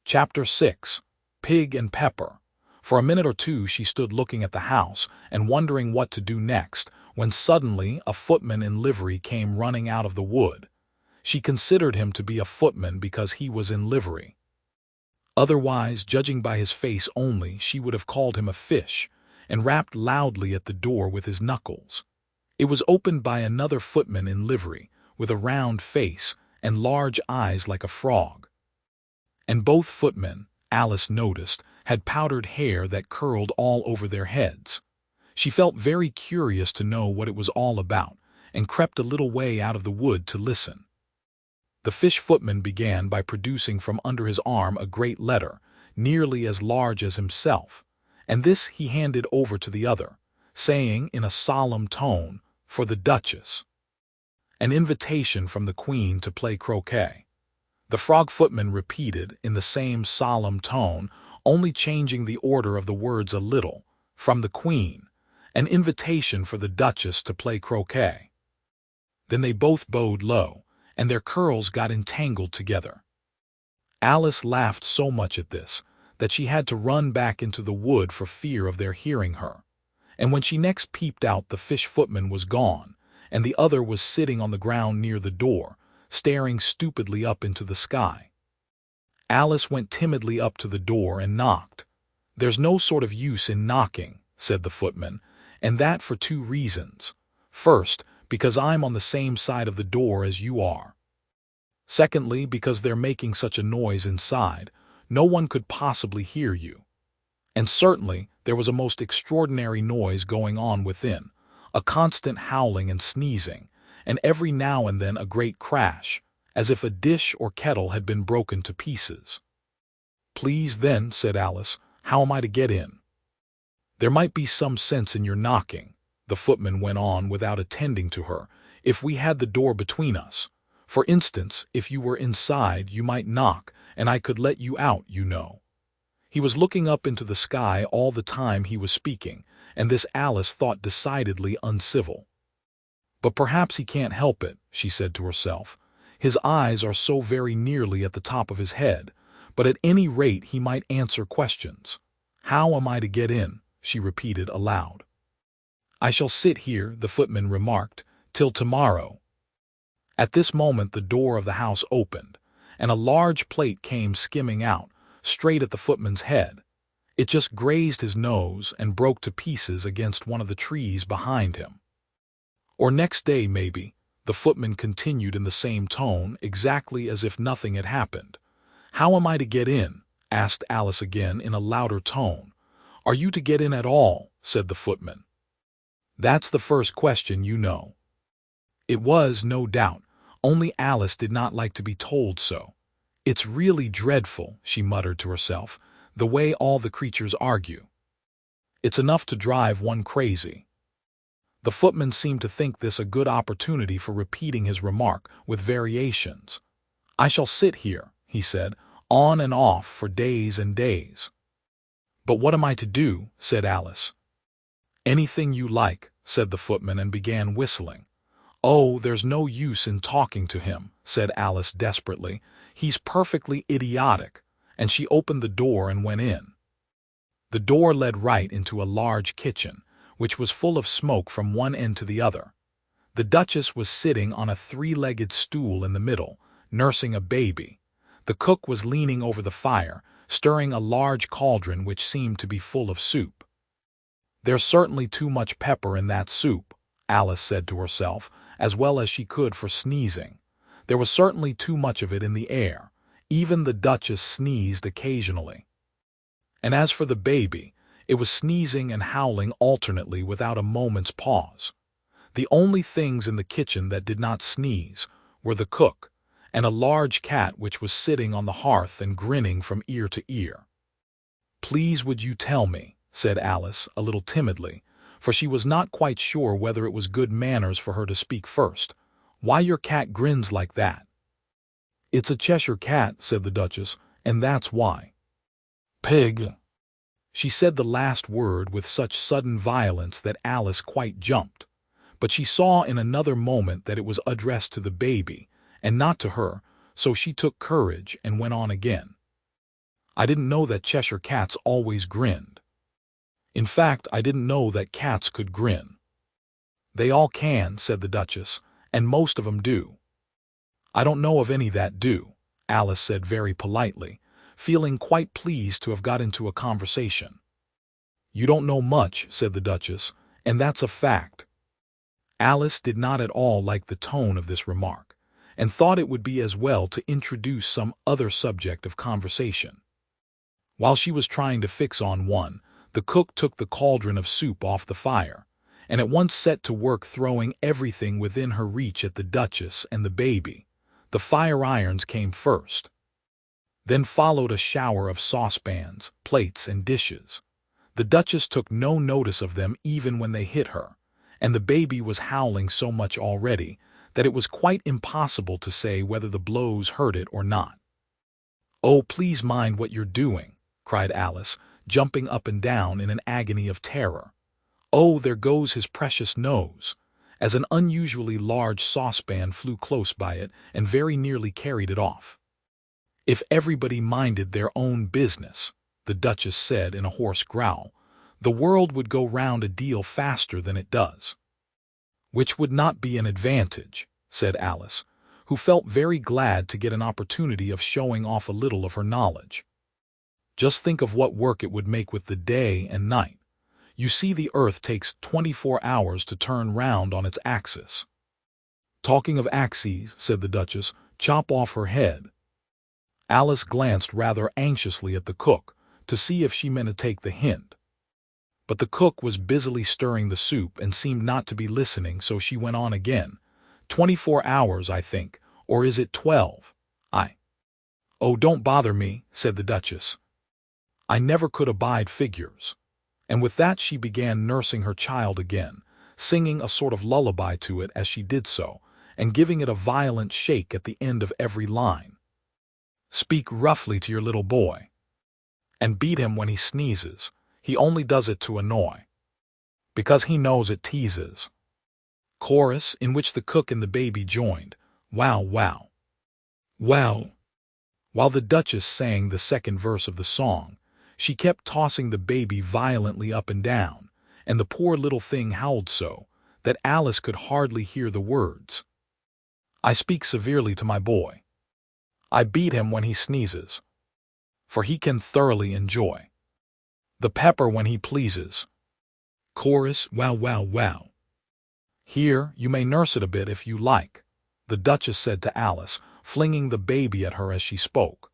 Chapter 6. Pig and Pepper. For a minute or two she stood looking at the house and wondering what to do next, when suddenly a footman in livery came running out of the wood. She considered him to be a footman because he was in livery. Otherwise, judging by his face only, she would have called him a fish, and rapped loudly at the door with his knuckles. It was opened by another footman in livery, with a round face and large eyes like a frog. And both footmen, Alice noticed, had powdered hair that curled all over their heads. She felt very curious to know what it was all about, and crept a little way out of the wood to listen. The fish footman began by producing from under his arm a great letter, nearly as large as himself, and this he handed over to the other, saying in a solemn tone, "For the Duchess." An invitation from the Queen to play croquet. The frog footman repeated in the same solemn tone, only changing the order of the words a little, "From the Queen, an invitation for the Duchess to play croquet." Then they both bowed low, and their curls got entangled together. Alice laughed so much at this that she had to run back into the wood for fear of their hearing her, and when she next peeped out the fish footman was gone, and the other was sitting on the ground near the door, staring stupidly up into the sky. Alice went timidly up to the door and knocked. "There's no sort of use in knocking," said the footman, "and that for two reasons. First, because I'm on the same side of the door as you are. Secondly, because they're making such a noise inside, no one could possibly hear you." And certainly there was a most extraordinary noise going on within, a constant howling and sneezing, and every now and then a great crash, as if a dish or kettle had been broken to pieces. "Please then," said Alice, "how am I to get in?" "There might be some sense in your knocking," the footman went on without attending to her, "if we had the door between us. For instance, if you were inside you might knock, and I could let you out, you know." He was looking up into the sky all the time he was speaking, and this Alice thought decidedly uncivil. "But perhaps he can't help it," she said to herself. "His eyes are so very nearly at the top of his head, but at any rate he might answer questions. How am I to get in?" she repeated aloud. "I shall sit here," the footman remarked, "till tomorrow." At this moment the door of the house opened, and a large plate came skimming out, straight at the footman's head. It just grazed his nose and broke to pieces against one of the trees behind him. "Or next day, maybe," the footman continued in the same tone, exactly as if nothing had happened. "How am I to get in?" asked Alice again in a louder tone. "Are you to get in at all?" said the footman. "That's the first question, you know." It was, no doubt, only Alice did not like to be told so. "It's really dreadful," she muttered to herself, "the way all the creatures argue. It's enough to drive one crazy." The footman seemed to think this a good opportunity for repeating his remark with variations. "I shall sit here," he said, "on and off for days and days." "But what am I to do?" said Alice. "Anything you like," said the footman, and began whistling. "Oh, there's no use in talking to him," said Alice desperately. "He's perfectly idiotic," and she opened the door and went in. The door led right into a large kitchen, which was full of smoke from one end to the other. The Duchess was sitting on a three-legged stool in the middle, nursing a baby. The cook was leaning over the fire, stirring a large cauldron which seemed to be full of soup. "There's certainly too much pepper in that soup," Alice said to herself, as well as she could for sneezing. There was certainly too much of it in the air. Even the Duchess sneezed occasionally. And as for the baby, it was sneezing and howling alternately without a moment's pause. The only things in the kitchen that did not sneeze were the cook and a large cat which was sitting on the hearth and grinning from ear to ear. "Please would you tell me," said Alice, a little timidly, for she was not quite sure whether it was good manners for her to speak first, "why your cat grins like that?" "It's a Cheshire cat," said the Duchess, "and that's why." "Pig." She said the last word with such sudden violence that Alice quite jumped, but she saw in another moment that it was addressed to the baby, and not to her, so she took courage and went on again. I didn't know that Cheshire cats always grinned. In fact, I didn't know that cats could grin. They all can, said the Duchess, and most of 'em do. I don't know of any that do, Alice said very politely, feeling quite pleased to have got into a conversation. You don't know much, said the Duchess, and that's a fact. Alice did not at all like the tone of this remark, and thought it would be as well to introduce some other subject of conversation. While she was trying to fix on one, the cook took the cauldron of soup off the fire, and at once set to work throwing everything within her reach at the Duchess and the baby. The fire irons came first. Then followed a shower of saucepans, plates, and dishes. The Duchess took no notice of them even when they hit her, and the baby was howling so much already that it was quite impossible to say whether the blows hurt it or not. "Oh, please mind what you're doing," cried Alice, jumping up and down in an agony of terror. "Oh, there goes his precious nose," as an unusually large saucepan flew close by it and very nearly carried it off. "If everybody minded their own business," the Duchess said in a hoarse growl, "the world would go round a deal faster than it does." "Which would not be an advantage," said Alice, who felt very glad to get an opportunity of showing off a little of her knowledge. "Just think of what work it would make with the day and night. You see, the earth takes 24 hours to turn round on its axis." "Talking of axes," said the Duchess, "chop off her head." Alice glanced rather anxiously at the cook to see if she meant to take the hint. But the cook was busily stirring the soup and seemed not to be listening, so she went on again. 24 hours, I think, or is it 12? Oh, don't bother me," said the Duchess. "I never could abide figures." And with that she began nursing her child again, singing a sort of lullaby to it as she did so, and giving it a violent shake at the end of every line. "Speak roughly to your little boy. And beat him when he sneezes. He only does it to annoy. Because he knows it teases." Chorus, in which the cook and the baby joined. Wow, wow. Wow. While the Duchess sang the second verse of the song, she kept tossing the baby violently up and down, and the poor little thing howled so that Alice could hardly hear the words. "I speak severely to my boy. I beat him when he sneezes, for he can thoroughly enjoy the pepper when he pleases." Chorus, wow, wow, wow. "Here, you may nurse it a bit if you like," the Duchess said to Alice, flinging the baby at her as she spoke.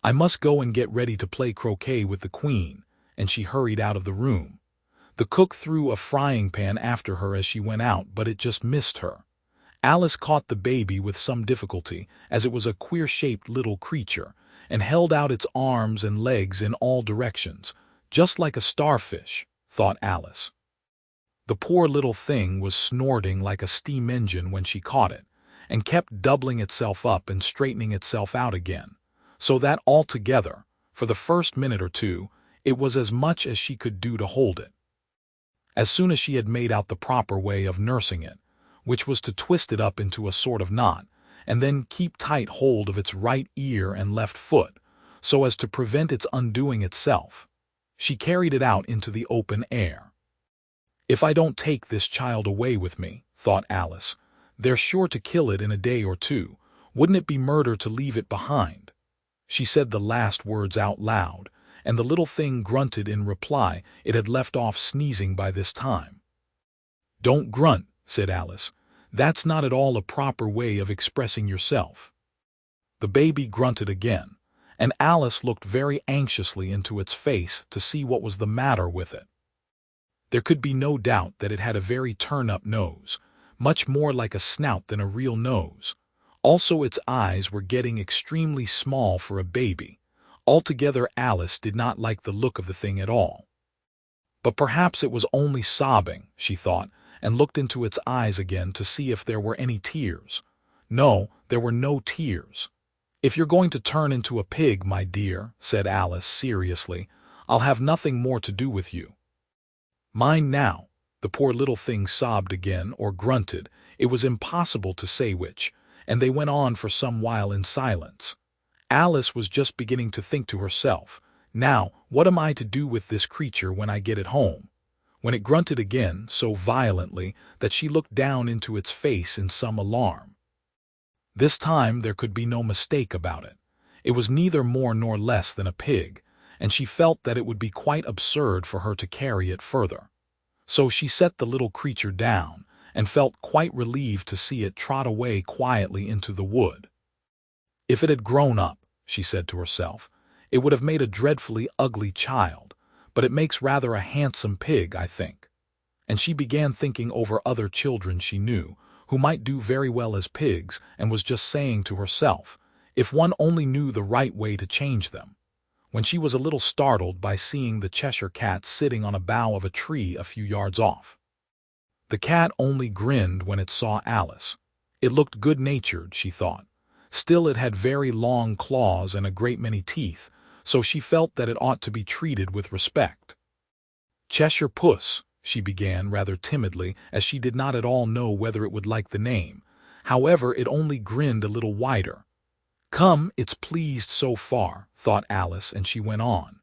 "I must go and get ready to play croquet with the Queen," and she hurried out of the room. The cook threw a frying pan after her as she went out, but it just missed her. Alice caught the baby with some difficulty, as it was a queer-shaped little creature, and held out its arms and legs in all directions, just like a starfish, thought Alice. The poor little thing was snorting like a steam engine when she caught it, and kept doubling itself up and straightening itself out again, so that altogether, for the first minute or two, it was as much as she could do to hold it. As soon as she had made out the proper way of nursing it, which was to twist it up into a sort of knot, and then keep tight hold of its right ear and left foot, so as to prevent its undoing itself, she carried it out into the open air. "If I don't take this child away with me," thought Alice, "they're sure to kill it in a day or two. Wouldn't it be murder to leave it behind?" She said the last words out loud, and the little thing grunted in reply. It had left off sneezing by this time. "Don't grunt," said Alice. "That's not at all a proper way of expressing yourself." The baby grunted again, and Alice looked very anxiously into its face to see what was the matter with it. There could be no doubt that it had a very turn-up nose, much more like a snout than a real nose. Also, its eyes were getting extremely small for a baby. Altogether, Alice did not like the look of the thing at all. But perhaps it was only sobbing, she thought, and looked into its eyes again to see if there were any tears. No, there were no tears. "If you're going to turn into a pig, my dear," said Alice seriously, "I'll have nothing more to do with you. Mind now." The poor little thing sobbed again, or grunted, it was impossible to say which, and they went on for some while in silence. Alice was just beginning to think to herself, "Now, what am I to do with this creature when I get it home?" when it grunted again so violently that she looked down into its face in some alarm. This time there could be no mistake about it. It was neither more nor less than a pig, and she felt that it would be quite absurd for her to carry it further. So she set the little creature down, and felt quite relieved to see it trot away quietly into the wood. If it had grown up, she said to herself, it would have made a dreadfully ugly child, but it makes rather a handsome pig, I think. And she began thinking over other children she knew, who might do very well as pigs, and was just saying to herself, if one only knew the right way to change them, when she was a little startled by seeing the Cheshire Cat sitting on a bough of a tree a few yards off. The cat only grinned when it saw Alice. It looked good-natured, she thought. Still, it had very long claws and a great many teeth, so she felt that it ought to be treated with respect. "Cheshire Puss," she began rather timidly, as she did not at all know whether it would like the name. However, it only grinned a little wider. "Come, it's pleased so far," thought Alice, and she went on.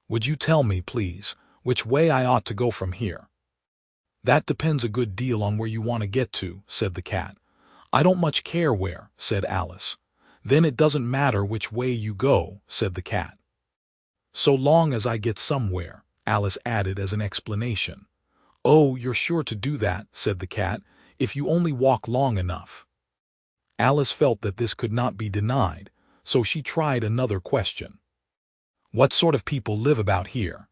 "Would you tell me, please, which way I ought to go from here?" "That depends a good deal on where you want to get to," said the cat. "I don't much care where," said Alice. "Then it doesn't matter which way you go," said the cat. "So long as I get somewhere," Alice added as an explanation. "Oh, you're sure to do that," said the cat, "if you only walk long enough." Alice felt that this could not be denied, so she tried another question. "What sort of people live about here?"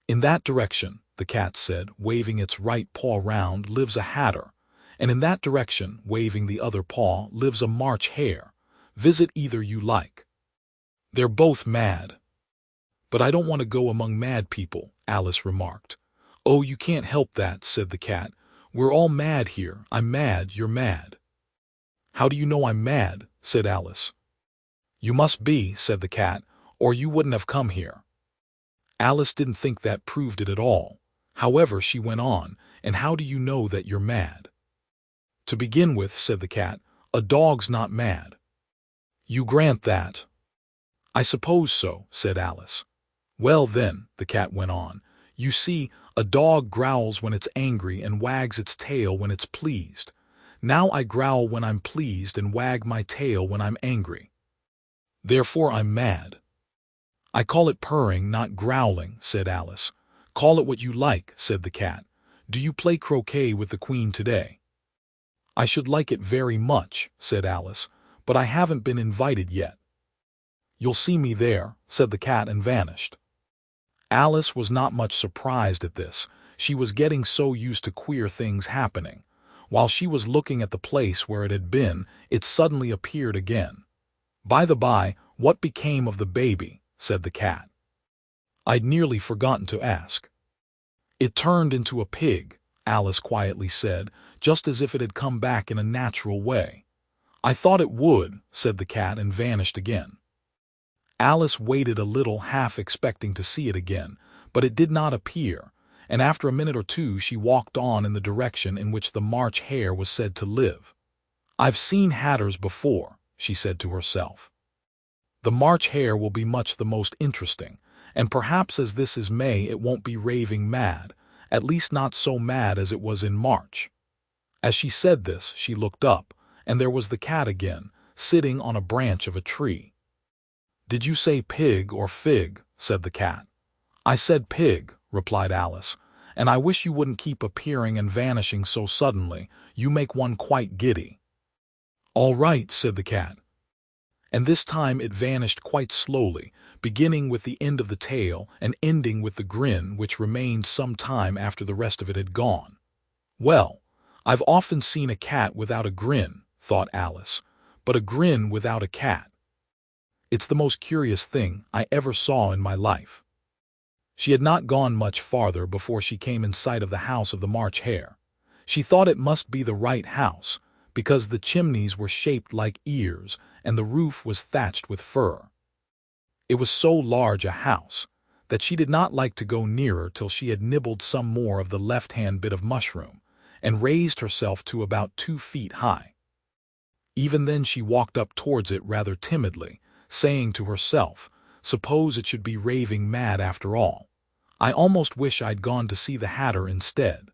"In that direction," the cat said, waving its right paw round, "lives a hatter, and in that direction, waving the other paw, lives a March hare. Visit either you like. They're both mad." "But I don't want to go among mad people," Alice remarked. "Oh, you can't help that," said the cat. "We're all mad here. I'm mad, you're mad." "How do you know I'm mad?" said Alice. "You must be," said the cat, "or you wouldn't have come here." Alice didn't think that proved it at all. However, she went on, "And how do you know that you're mad?" "To begin with," said the cat, "a dog's not mad." "You grant that?" "I suppose so," said Alice. "Well then," the cat went on, "you see, a dog growls when it's angry and wags its tail when it's pleased. Now I growl when I'm pleased and wag my tail when I'm angry. Therefore I'm mad." "I call it purring, not growling," said Alice. "Call it what you like," said the cat. "Do you play croquet with the Queen today?" "I should like it very much," said Alice, "but I haven't been invited yet." "You'll see me there," said the cat, and vanished. Alice was not much surprised at this. She was getting so used to queer things happening. While she was looking at the place where it had been, it suddenly appeared again. "By the by, what became of the baby?" said the cat. "I'd nearly forgotten to ask." "It turned into a pig," Alice quietly said, just as if it had come back in a natural way. "I thought it would," said the cat, and vanished again. Alice waited a little, half expecting to see it again, but it did not appear, and after a minute or two she walked on in the direction in which the March hare was said to live. "I've seen hatters before," she said to herself. "The March hare will be much the most interesting, and perhaps as this is May it won't be raving mad, at least not so mad as it was in March." As she said this, she looked up, and there was the cat again, sitting on a branch of a tree. "Did you say pig or fig?" said the cat. "I said pig," replied Alice, "and I wish you wouldn't keep appearing and vanishing so suddenly. You make one quite giddy." "All right," said the cat. And this time it vanished quite slowly, beginning with the end of the tail and ending with the grin, which remained some time after the rest of it had gone. "Well, I've often seen a cat without a grin," thought Alice, "but a grin without a cat. It's the most curious thing I ever saw in my life." She had not gone much farther before she came in sight of the house of the March hare. She thought it must be the right house, because the chimneys were shaped like ears and the roof was thatched with fur. It was so large a house that she did not like to go nearer till she had nibbled some more of the left-hand bit of mushroom, and raised herself to about 2 feet high. Even then she walked up towards it rather timidly, saying to herself, "Suppose it should be raving mad after all. I almost wish I'd gone to see the Hatter instead."